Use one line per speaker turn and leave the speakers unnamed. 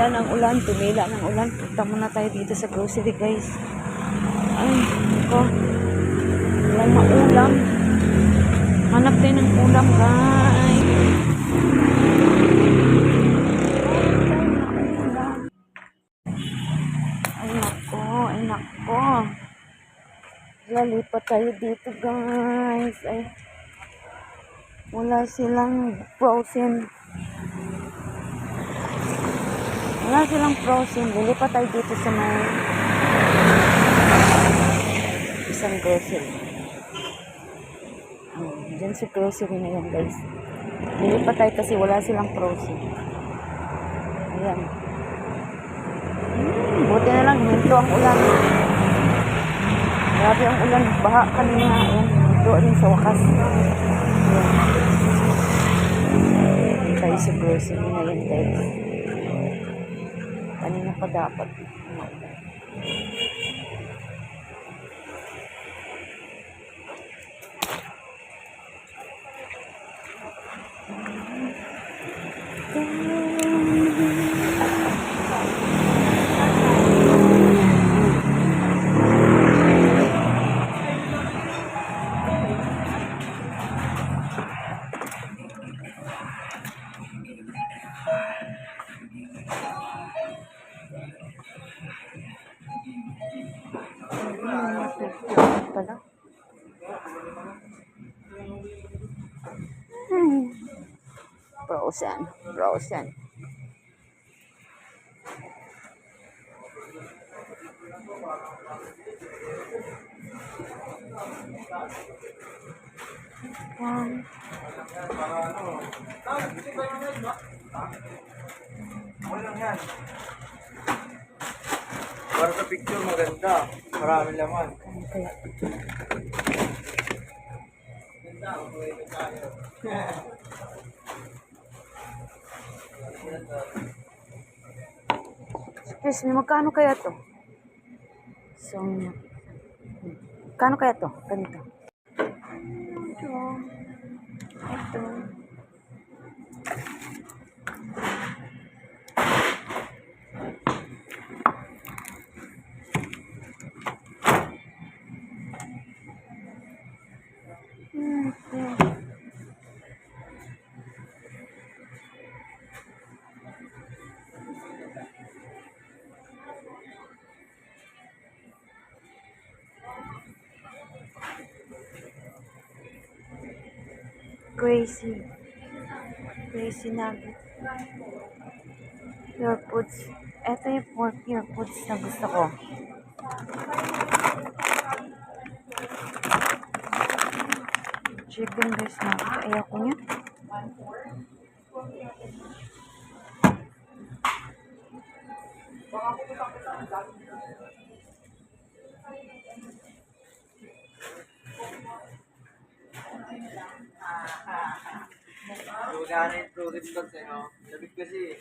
tumila ng ulan. Punta muna tayo dito sa grocery, guys. Ay, ako. Walang maulam. Hanap tayo ng ulam, guys. Ay, nako. Lalipat tayo dito, guys. Ay, wala silang frozen. Lilipat tayo dito sa may isang grocery. Diyan sa grocery na yan, guys. Lilipat tayo kasi wala silang frozen. Ayan. Buti na lang, minto ang ulan. Grabe ang ulan. Baha kanina. Ayan, minto rin sa wakas. Ayan. Tayo sa grocery na yan, guys. Kanina pa dapat. Pala. Frozen.
Para sa picture maganda. Maraming laman.
Excuse me, magkano kaya to? So, magkano kaya to? Ganito. Ito. Crazy nugget. Pure foods. Ito yung pure foods na gusto ko. Chicken breast nugget. Ayoko niya.
Yung gana yung fruit vlogs, no? Labig kasi.